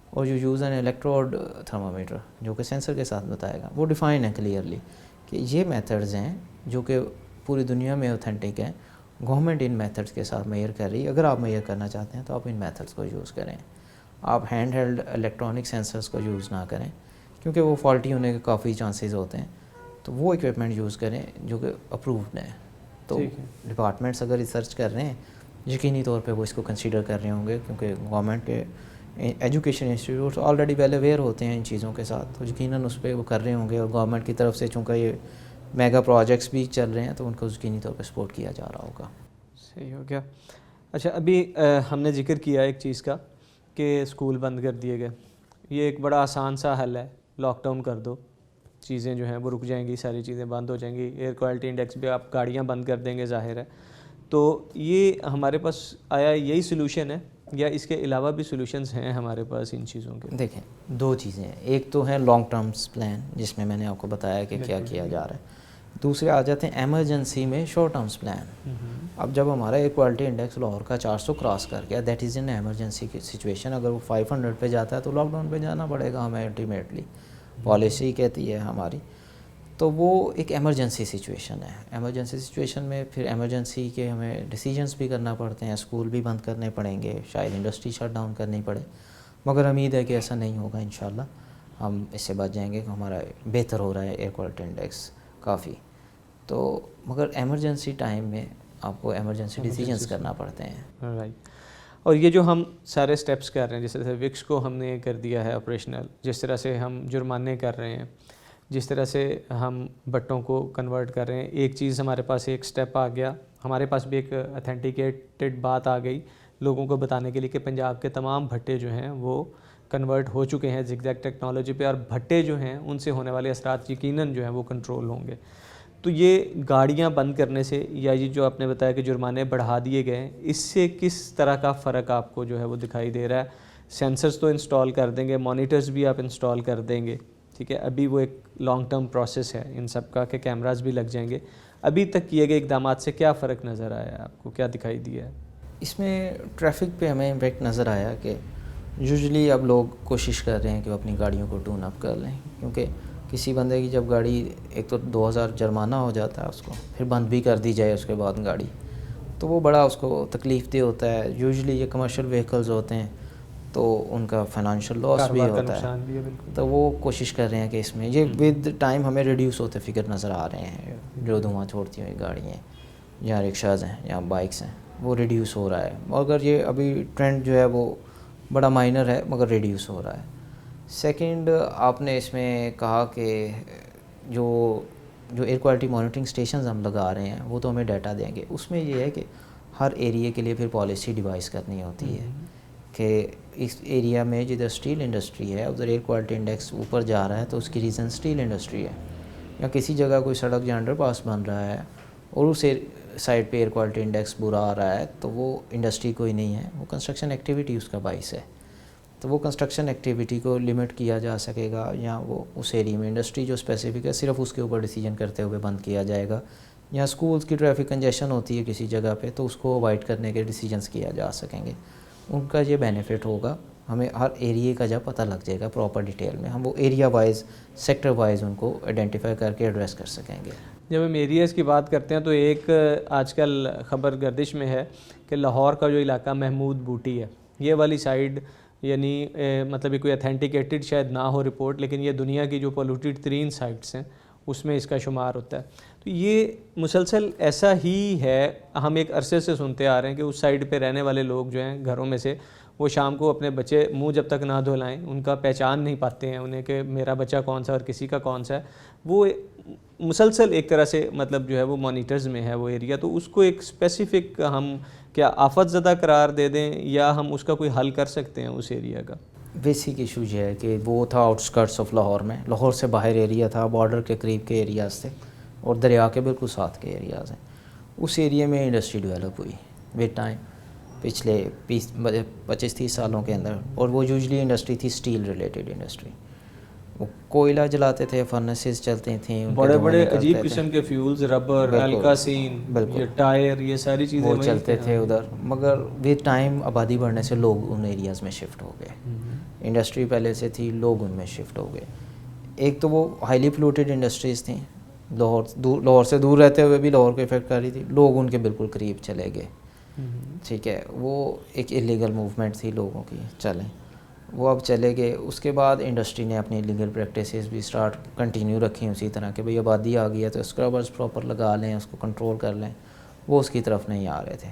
اور you use an electrode thermometer جو کہ سینسر کے ساتھ بتائے گا، وہ ڈیفائن ہے کلیئرلی کہ یہ میتھڈز ہیں جو کہ پوری دنیا میں اوتھینٹک ہیں، گورنمنٹ ان میتھڈز کے ساتھ میئر کر رہی ہے، اگر آپ میئر کرنا چاہتے ہیں تو آپ ان میتھڈز کو یوز کریں، آپ ہینڈ ہیلڈ الیکٹرانک سینسرز کو یوز نہ کریں کیونکہ وہ فالٹی ہونے کے کافی چانسز ہوتے ہیں، تو وہ اکوپمنٹ یوز کریں جو کہ اپرووڈ ہیں۔ تو ڈپارٹمنٹس اگر ریسرچ کر رہے ہیں یقینی طور پہ وہ اس کو کنسیڈر کر رہے ہوں گے، کیونکہ گورنمنٹ کے education institutes already well aware ہوتے ہیں ان چیزوں کے ساتھ، تو یقیناً اس پہ وہ کر رہے ہوں گے، اور گورنمنٹ کی طرف سے چونکہ یہ میگا پروجیکٹس بھی چل رہے ہیں تو ان کو یقینی طور پہ سپورٹ کیا جا رہا ہوگا۔ صحیح ہو گیا۔ اچھا، ابھی ہم نے ذکر کیا ایک چیز کا کہ اسکول بند کر دیے گئے، یہ ایک بڑا آسان سا حل ہے، لاک ڈاؤن کر دو، چیزیں جو ہیں وہ رک جائیں گی، ساری چیزیں بند ہو جائیں گی، ایئر کوالٹی انڈیکس بھی آپ گاڑیاں بند کر دیں گے ظاہر ہے، تو یہ ہمارے پاس آیا یہی سلوشن ہے یا اس کے علاوہ بھی سلوشنز ہیں ہمارے پاس ان چیزوں کے؟ دیکھیں 2 چیزیں ہیں، ایک تو ہے لانگ ٹرمز پلان جس میں نے آپ کو بتایا کہ کیا کیا جا رہا ہے، دوسرے آ جاتے ہیں ایمرجنسی میں شارٹ ٹرمز پلان۔ اب جب ہمارا ایئر کوالٹی انڈیکس لاہور کا 400 کراس کر گیا، دیٹ از ان ایمرجنسی کی سچویشن، اگر وہ 500 پہ جاتا ہے تو لاک ڈاؤن پہ جانا پڑے گا ہمیں الٹیمیٹلی، پالیسی کہتی ہے ہماری۔ تو وہ ایک ایمرجنسی سچویشن ہے. ایمرجنسی سچویشن میں پھر ایمرجنسی کے ہمیں ڈیسیجنس بھی کرنا پڑتے ہیں, اسکول بھی بند کرنے پڑیں گے, شاید انڈسٹری شٹ ڈاؤن کرنی پڑے, مگر امید ہے کہ ایسا نہیں ہوگا انشاءاللہ. ہم اس سے بچ جائیں گے کہ ہمارا بہتر ہو رہا ہے ایئر کوالٹی انڈیکس کافی. تو مگر ایمرجنسی ٹائم میں آپ کو ایمرجنسی ڈیسیجنس کرنا پڑتے ہیں. رائٹ. اور یہ جو ہم سارے سٹیپس کر رہے ہیں, جس طرح سے وکس کو ہم نے کر دیا ہے آپریشنل, جس طرح سے ہم جرمانے کر رہے ہیں, جس طرح سے ہم بٹوں کو کنورٹ کر رہے ہیں, ایک چیز ہمارے پاس ایک سٹیپ آ گیا, ہمارے پاس بھی ایک اتھینٹیکیٹڈ بات آ گئی لوگوں کو بتانے کے لیے کہ پنجاب کے تمام بھٹے جو ہیں وہ کنورٹ ہو چکے ہیں زگ زیگ ٹیکنالوجی پہ, اور بھٹے جو ہیں ان سے ہونے والے اثرات یقیناً جو ہیں وہ کنٹرول ہوں گے. تو یہ گاڑیاں بند کرنے سے یا یہ جو آپ نے بتایا کہ جرمانے بڑھا دیے گئے ہیں, اس سے کس طرح کا فرق آپ کو جو ہے وہ دکھائی دے رہا ہے؟ سینسرز تو انسٹال کر دیں گے, مانیٹرز بھی آپ انسٹال کر دیں گے, ٹھیک ہے, ابھی وہ ایک لانگ ٹرم پروسیس ہے ان سب کا کہ کیمراز بھی لگ جائیں گے. ابھی تک کیے گئے اقدامات سے کیا فرق نظر آیا ہے آپ کو, کیا دکھائی دیا ہے؟ اس میں ٹریفک پہ ہمیں امپیکٹ نظر آیا کہ یوزلی اب لوگ کوشش کر رہے ہیں کہ وہ اپنی گاڑیوں کو ٹون اپ کر لیں, کیونکہ کسی بندے کی جب گاڑی ایک تو 2000 جرمانہ ہو جاتا ہے اس کو, پھر بند بھی کر دی جائے اس کے بعد گاڑی, تو وہ بڑا اس کو تکلیف دہ ہوتا ہے. یوزلی یہ کمرشل وہیکلز ہوتے ہیں تو ان کا فائنانشیل لاس بھی ہوتا ہے, تو وہ کوشش کر رہے ہیں کہ اس میں یہ ود ٹائم ہمیں ریڈیوس ہوتے فگر نظر آ رہے ہیں. جو دھواں چھوڑتی ہوئی گاڑیاں یا رکشاز ہیں یا بائکس ہیں وہ ریڈیوس ہو رہا ہے, مگر یہ ابھی ٹرینڈ جو ہے وہ بڑا مائنر ہے مگر ریڈیوس ہو رہا ہے. سیکنڈ, آپ نے اس میں کہا کہ جو ایئر کوالٹی مانیٹرنگ اسٹیشنز ہم لگا رہے ہیں وہ تو ہمیں ڈیٹا دیں گے. اس میں یہ ہے کہ ہر ایریے کے لیے پھر پالیسی ڈیوائز کرنی ہوتی ہے کہ اس ایریا میں جدھر اسٹیل انڈسٹری ہے ادھر ایئر کوالٹی انڈیکس اوپر جا رہا ہے تو اس کی ریزن اسٹیل انڈسٹری ہے, یا کسی جگہ کوئی سڑک یا انڈر پاس بن رہا ہے اور اس سائڈ پہ ایئر کوالٹی انڈیکس برا آ رہا ہے تو وہ انڈسٹری کوئی نہیں ہے, وہ کنسٹرکشن ایکٹیویٹی اس کا باعث ہے. تو وہ کنسٹرکشن ایکٹیویٹی کو لمٹ کیا جا سکے گا, یا وہ اس ایریا میں انڈسٹری جو اسپیسیفک ہے صرف اس کے اوپر ڈیسیجن کرتے ہوئے بند کیا جائے گا, یا اسکولس کی ٹریفک کنجیشن ہوتی ہے کسی جگہ پہ تو اس کو اوائڈ کرنے کے ڈیسیجنس کیا جا سکیں گے. ان کا یہ بینیفٹ ہوگا, ہمیں ہر ایریے کا جب پتہ لگ جائے گا پراپر ڈیٹیل میں, ہم وہ ایریا وائز سیکٹر وائز ان کو آئیڈینٹیفائی کر کے ایڈریس کر سکیں گے. جب ہم ایریاز کی بات کرتے ہیں تو ایک آج کل خبر گردش میں ہے کہ لاہور کا جو علاقہ محمود بوٹی ہے, یہ والی سائیڈ, یعنی مطلب یہ کوئی اتھینٹیکیٹڈ شاید نہ ہو رپورٹ, لیکن یہ دنیا کی جو پولوٹیڈ ترین سائٹس ہیں اس میں اس کا شمار ہوتا ہے. تو یہ مسلسل ایسا ہی ہے, ہم ایک عرصے سے سنتے آ رہے ہیں کہ اس سائڈ پہ رہنے والے لوگ جو ہیں گھروں میں سے, وہ شام کو اپنے بچے منہ جب تک نہ دھلائیں ان کا پہچان نہیں پاتے ہیں انہیں کہ میرا بچہ کون سا اور کسی کا کون سا ہے. وہ مسلسل ایک طرح سے مطلب جو ہے وہ مانیٹرز میں ہے وہ ایریا, تو اس کو ایک اسپیسیفک ہم کیا آفت زدہ قرار دے دیں یا ہم اس کا کوئی حل کر سکتے ہیں اس ایریا کا؟ بیسک ایشو یہ ہے کہ وہ تھا آؤٹ اسکرٹس آف لاہور میں, لاہور سے باہر ایریا تھا, بارڈر کے قریب کے ایریاز تھے اور دریا کے بالکل ساتھ کے ایریاز ہیں. اس ایریے میں انڈسٹری ڈیولپ ہوئی ود ٹائم پچھلے 25-30 سالوں کے اندر, اور وہ یوزلی انڈسٹری تھی اسٹیل ریلیٹڈ انڈسٹری. وہ کوئلہ جلاتے تھے, فرنسز چلتی تھیں, بڑے بڑے عجیب قسم کے فیولز, ربر, الکاسین, یہ ٹائر, یہ ساری چیزیں وہ چلتے تھے ادھر. مگر ود ٹائم آبادی بڑھنے سے لوگ ان ایریاز میں شفٹ ہو گئے. انڈسٹری پہلے سے تھی, لوگ ان میں شفٹ ہو گئے. ایک تو وہ ہائیلی پولوٹیڈ انڈسٹریز تھیں, لاہور سے دور رہتے ہوئے بھی لاہور کو افیکٹ کر رہی تھی, لوگ ان کے بالکل قریب چلے گئے. ٹھیک ہے, وہ ایک الیگل موومنٹ تھی لوگوں کی, چلیں وہ اب چلے گئے. اس کے بعد انڈسٹری نے اپنی لیگل پریکٹسز بھی اسٹارٹ کنٹینیو رکھی اسی طرح کہ بھئی آبادی آ گئی ہے تو اسکربرز پراپر لگا لیں, اس کو کنٹرول کر لیں. وہ اس کی طرف نہیں آ رہے تھے.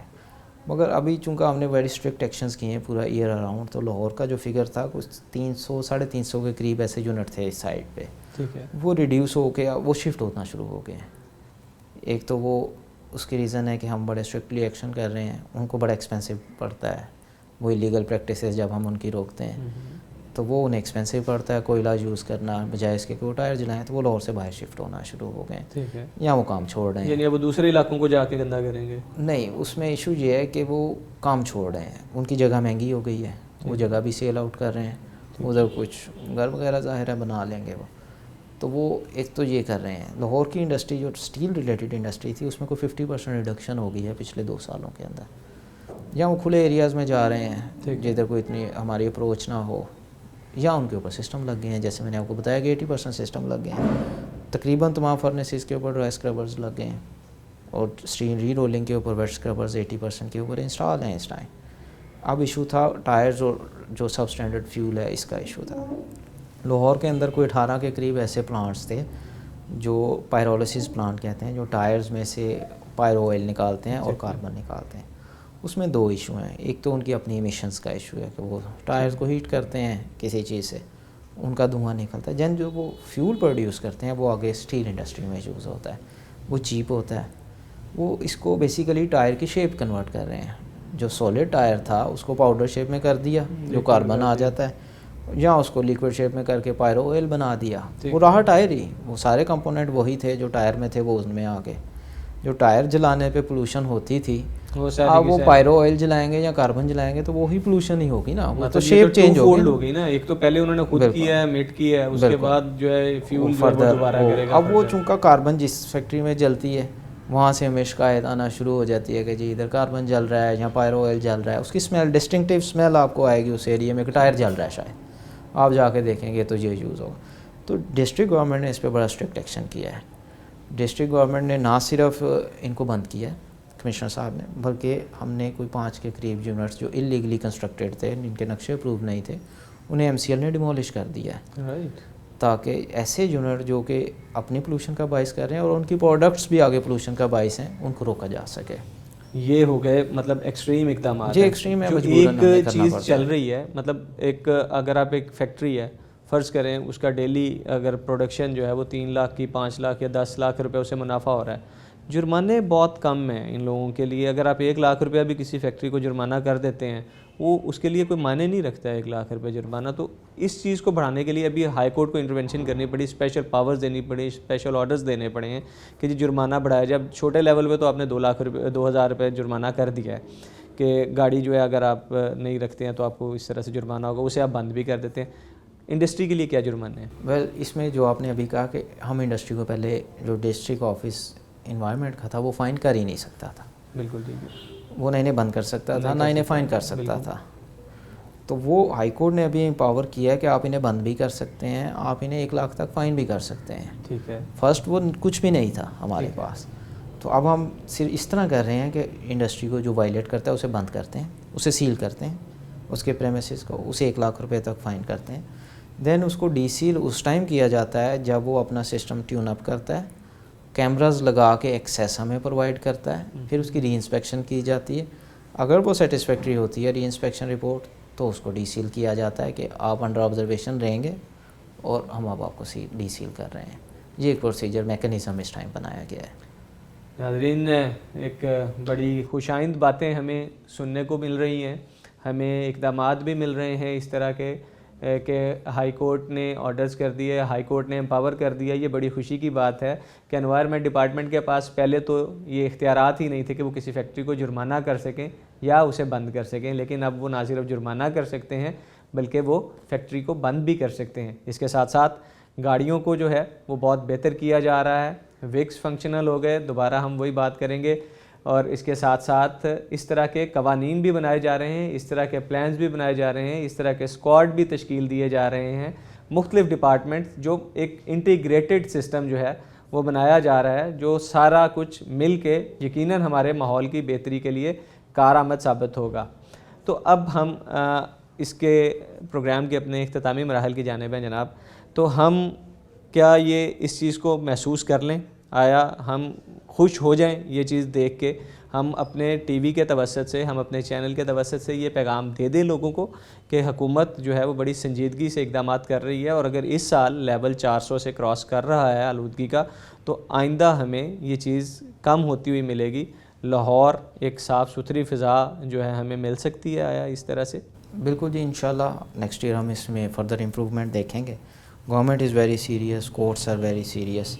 مگر ابھی چونکہ ہم نے ویری اسٹرکٹ ایکشنز کیے ہیں پورا ایئر اراؤنڈ, تو لاہور کا جو فگر تھا کچھ 300-350 کے قریب ایسے یونٹ تھے اس سائڈ پہ, ٹھیک ہے, وہ ریڈیوس ہو کے وہ شفٹ ہونا شروع ہو گئے ہیں. ایک تو وہ اس کی ریزن ہے کہ ہم بڑے اسٹرکٹلی ایکشن کر رہے ہیں, ان کو بڑا ایکسپینسو پڑتا ہے وہ ایلیگل پریکٹسز جب ہم ان کی روکتے ہیں تو وہ انہیں ایکسپینسو پڑتا ہے. کوئلہ یوز کرنا بجائے اس کے کہ وہ ٹائر جلائیں, تو وہ لاہور سے باہر شفٹ ہونا شروع ہو گئے, ٹھیک ہے, یا وہ کام چھوڑ رہے ہیں. یعنی اب وہ دوسرے علاقوں کو جا کے گندہ کریں گے؟ نہیں, اس میں ایشو یہ ہے کہ وہ کام چھوڑ رہے ہیں, ان کی جگہ مہنگی ہو گئی ہے, وہ جگہ بھی سیل آؤٹ کر رہے ہیں, ادھر کچھ گھر وغیرہ ظاہر ہے بنا لیں گے وہ, تو وہ ایک تو یہ کر رہے ہیں. لاہور کی انڈسٹری جو اسٹیل ریلیٹڈ انڈسٹری تھی اس میں کوئی 50% ریڈکشن ہو گئی ہے پچھلے 2 سالوں کے اندر, یا وہ کھلے ایریاز میں جا رہے ہیں جدھر کوئی اتنی ہماری اپروچ نہ ہو, یا ان کے اوپر سسٹم لگ گئے ہیں, جیسے میں نے آپ کو بتایا کہ 80% سسٹم لگ گئے ہیں. تقریباً تمام فرنیسز کے اوپر ڈرائی اسکربرز لگ گئے ہیں اور اسٹرین ری رولنگ کے اوپر ویٹ اسکربرز 80% کے اوپر انسٹال ہیں اس ٹائم. اب ایشو تھا ٹائرز اور جو سب اسٹینڈرڈ فیول ہے اس کا ایشو تھا. لاہور کے اندر کوئی 18 کے قریب ایسے پلانٹس تھے جو پائرولسس پلانٹ کہتے ہیں, جو ٹائرز میں سے پائرو آئل نکالتے ہیں اور کاربن نکالتے ہیں. اس میں دو ایشو ہیں. ایک تو ان کی اپنی ایمیشنز کا ایشو ہے کہ وہ ٹائرز کو ہیٹ کرتے ہیں کسی چیز سے, ان کا دھواں نکلتا ہے. جن جو وہ فیول پروڈیوس کرتے ہیں وہ آگے اسٹیل انڈسٹری میں یوز ہوتا ہے, وہ چیپ ہوتا ہے. وہ اس کو بیسیکلی ٹائر کی شیپ کنورٹ کر رہے ہیں. جو سولڈ ٹائر تھا اس کو پاؤڈر شیپ میں کر دیا جو کاربن آ جاتا ہے, یا اس کو لیکوڈ شیپ میں کر کے پائرو آئل بنا دیا. وہ رہا ٹائر ہی, وہ سارے کمپوننٹ وہی تھے جو ٹائر میں تھے, وہ ان میں آ گئے. جو ٹائر جلانے پہ پولوشن ہوتی تھی اب وہ پائرو آئل جلائیں گے یا کاربن جلائیں گے تو وہی پولوشن ہی ہوگی نا, وہ تو شیپ چینج ہوگی نا. ایک تو پہلے انہوں نے خود کیا ہے, مٹ کیا ہے, اس کے بعد جو ہے فیول دوبارہ کرے گا. اب وہ چونکہ کاربن جس فیکٹری میں جلتی ہے وہاں سے ہمیں شکایت آنا شروع ہو جاتی ہے کہ جی ادھر کاربن جل رہا ہے یا پائرو آئل جل رہا ہے. اس کی اسمیل, ڈسٹنکٹیو اسمیل آپ کو آئے گی اس ایریے میں کہ ٹائر جل رہا ہے. شاید آپ جا کے دیکھیں گے تو یہ یوز ہوگا. تو ڈسٹرکٹ گورنمنٹ نے اس پہ بڑا اسٹرکٹ ایکشن کیا ہے. ڈسٹرکٹ گورنمنٹ نے نہ صرف ان کو بند کیا ہے کمشنر صاحب نے, بلکہ ہم نے کوئی 5 کے قریب یونٹس جو انلیگلی کنسٹرکٹیڈ تھے, جن کے نقشے اپروو نہیں تھے, انہیں MCL نے ڈیمولش کر دیا ہے. تاکہ ایسے یونٹ جو کہ اپنی پولوشن کا باعث کر رہے ہیں اور ان کی پروڈکٹس بھی آگے پولوشن کا باعث ہیں, ان کو روکا جا سکے. یہ ہو گئے مطلب ایکسٹریم اقدامات. جی ایکسٹریم ہے. ایک چیز چل رہی ہے, مطلب ایک اگر آپ ایک فیکٹری ہے فرض کریں, اس کا ڈیلی اگر پروڈکشن جو ہے وہ 3 لاکھ کی 5 لاکھ یا 10 لاکھ روپے اسے منافع ہو رہا ہے, جرمانے بہت کم ہیں ان لوگوں کے لیے. اگر آپ 1 لاکھ روپیہ بھی کسی فیکٹری کو جرمانہ کر دیتے ہیں, وہ اس کے لیے کوئی معنی نہیں رکھتا ہے 1 لاکھ روپے جرمانہ. تو اس چیز کو بڑھانے کے لیے ابھی ہائی کورٹ کو انٹرونشن کرنی پڑی, اسپیشل پاورز دینی پڑی, اسپیشل آرڈرز دینے پڑے ہیں کہ جی جرمانہ بڑھایا جائے. اب چھوٹے لیول پہ تو آپ نے 2 لاکھ روپے 2000 روپے جرمانہ کر دیا ہے کہ گاڑی جو ہے اگر آپ نہیں رکھتے ہیں تو آپ کو اس طرح سے جرمانہ ہوگا, اسے آپ بند بھی کر دیتے ہیں. انڈسٹری کے لیے کیا جرمانے ہیں؟ ویل اس میں جو آپ نے ابھی کہا کہ ہم انڈسٹری کو پہلے جو ڈسٹرکٹ آفس انوائرمنٹ کا تھا وہ فائن کر ہی نہیں سکتا تھا. بالکل ٹھیک ہے. وہ نہ انہیں بند کر سکتا تھا نہ انہیں فائن کر سکتا تھا. تو وہ ہائی کورٹ نے ابھی امپاور کیا ہے کہ آپ انہیں بند بھی کر سکتے ہیں, آپ انہیں 1 لاکھ تک فائن بھی کر سکتے ہیں. ٹھیک ہے. فرسٹ وہ کچھ بھی نہیں تھا ہمارے پاس. تو اب ہم صرف اس طرح کر رہے ہیں کہ انڈسٹری کو جو وائلیٹ کرتا ہے اسے بند کرتے ہیں, اسے سیل کرتے ہیں, اس کے پریمیسز کو, اسے 1 لاکھ روپے تک فائن کرتے ہیں. دین اس کو ڈی سیل اس ٹائم کیا جاتا ہے جب وہ اپنا سسٹم ٹیون اپ کرتا ہے, کیمراز لگا کے ایکسیس ہمیں پرووائڈ کرتا ہے, پھر اس کی ری انسپیکشن کی جاتی ہے. اگر وہ سیٹسفیکٹری ہوتی ہے ری انسپیکشن رپورٹ تو اس کو ڈی سیل کیا جاتا ہے کہ آپ انڈر آبزرویشن رہیں گے اور ہم اب آپ کو ڈی سیل کر رہے ہیں. یہ ایک پروسیجر میکینزم اس ٹائم بنایا گیا ہے. ناظرین, ایک بڑی خوش آئند باتیں ہمیں سننے کو مل رہی ہیں, ہمیں اقدامات بھی مل رہے ہیں اس طرح کے کہ ہائی کورٹ نے آرڈرز کر دیے, ہائی کورٹ نے امپاور کر دیا. یہ بڑی خوشی کی بات ہے کہ انوائرمنٹ ڈپارٹمنٹ کے پاس پہلے تو یہ اختیارات ہی نہیں تھے کہ وہ کسی فیکٹری کو جرمانہ کر سکیں یا اسے بند کر سکیں, لیکن اب وہ نہ صرف جرمانہ کر سکتے ہیں بلکہ وہ فیکٹری کو بند بھی کر سکتے ہیں. اس کے ساتھ ساتھ گاڑیوں کو جو ہے وہ بہت بہتر کیا جا رہا ہے, وکس فنکشنل ہو گئے, دوبارہ ہم وہی بات کریں گے. اور اس کے ساتھ ساتھ اس طرح کے قوانین بھی بنائے جا رہے ہیں, اس طرح کے پلانز بھی بنائے جا رہے ہیں, اس طرح کے اسکواڈ بھی تشکیل دیے جا رہے ہیں. مختلف ڈپارٹمنٹ جو ایک انٹیگریٹڈ سسٹم جو ہے وہ بنایا جا رہا ہے, جو سارا کچھ مل کے یقیناً ہمارے ماحول کی بہتری کے لیے کارآمد ثابت ہوگا. تو اب ہم اس کے پروگرام کے اپنے اختتامی مراحل کی جانب ہیں جناب. تو ہم کیا یہ اس چیز کو محسوس کر لیں, آیا ہم خوش ہو جائیں یہ چیز دیکھ کے, ہم اپنے ٹی وی کے توسط سے, ہم اپنے چینل کے توسط سے یہ پیغام دے دیں لوگوں کو کہ حکومت جو ہے وہ بڑی سنجیدگی سے اقدامات کر رہی ہے, اور اگر اس سال لیول 400 سے کراس کر رہا ہے آلودگی کا تو آئندہ ہمیں یہ چیز کم ہوتی ہوئی ملے گی. لاہور ایک صاف ستھری فضا جو ہے ہمیں مل سکتی ہے آیا اس طرح سے؟ بالکل جی, انشاءاللہ نیکسٹ ایئر ہم اس میں فردر امپروومنٹ دیکھیں گے. Government is very serious, courts are very serious,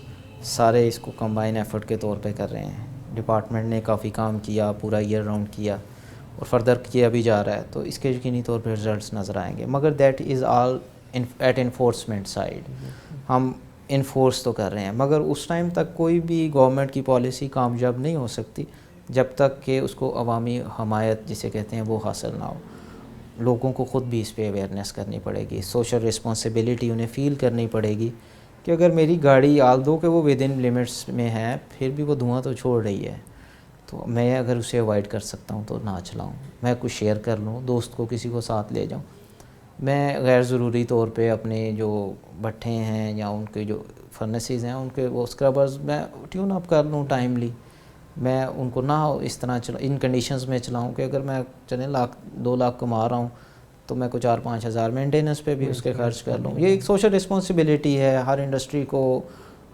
سارے اس کو کمبائن ایفرٹ کے طور پہ کر رہے ہیں. ڈپارٹمنٹ نے کافی کام کیا, پورا ایئر راؤنڈ کیا اور فردر کیا بھی جا رہا ہے, تو اس کے یقینی طور پہ رزلٹس نظر آئیں گے. مگر that is all at enforcement side, ہم انفورس تو کر رہے ہیں مگر اس ٹائم تک کوئی بھی گورنمنٹ کی پالیسی کامیاب نہیں ہو سکتی جب تک کہ اس کو عوامی حمایت جسے کہتے ہیں وہ حاصل نہ ہو. لوگوں کو خود بھی اس پہ اویئرنیس کرنی پڑے گی, سوشل رسپانسبلٹی انہیں فیل کرنی پڑے گی کہ اگر میری گاڑی آل دو کہ وہ ود ان لمٹس میں ہے پھر بھی وہ دھواں تو چھوڑ رہی ہے، تو میں اگر اسے اوائڈ کر سکتا ہوں تو نہ چلاؤں، میں کچھ شیئر کر لوں، دوست کو کسی کو ساتھ لے جاؤں. میں غیر ضروری طور پہ اپنے جو بھٹھے ہیں یا ان کے جو فرنسز ہیں ان کے وہ اسکربرز میں ٹیون اپ کر لوں ٹائملی. میں ان کو نہ اس طرح ان کنڈیشنز میں چلاؤں کہ اگر میں چلیں 1-2 لاکھ کما رہا ہوں تو میں کو 4-5 ہزار مینٹیننس پہ بھی اس کے خرچ کر لوں. یہ ایک سوشل رسپانسبلٹی ہے. ہر انڈسٹری کو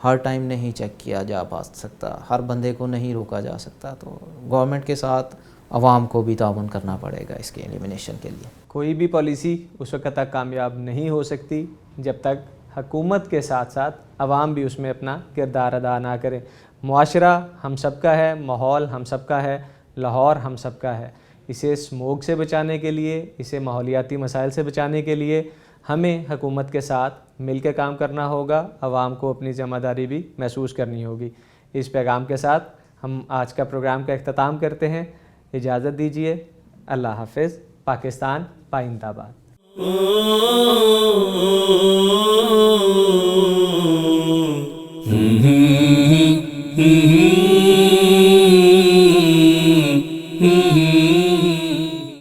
ہر ٹائم نہیں چیک کیا جا سکتا، ہر بندے کو نہیں روکا جا سکتا، تو گورنمنٹ کے ساتھ عوام کو بھی تعاون کرنا پڑے گا اس کے ایلیمینیشن کے لیے. کوئی بھی پالیسی اس وقت تک کامیاب نہیں ہو سکتی جب تک حکومت کے ساتھ ساتھ عوام بھی اس میں اپنا کردار ادا نہ کرے. معاشرہ ہم سب کا ہے، ماحول ہم سب کا ہے، لاہور ہم سب کا ہے. اسے اسموگ سے بچانے کے لیے، اسے ماحولیاتی مسائل سے بچانے کے لیے ہمیں حکومت کے ساتھ مل کے کام کرنا ہوگا، عوام کو اپنی ذمہ داری بھی محسوس کرنی ہوگی. اس پیغام کے ساتھ ہم آج کا پروگرام کا اختتام کرتے ہیں. اجازت دیجیے. اللہ حافظ. پاکستان پائندہ باد.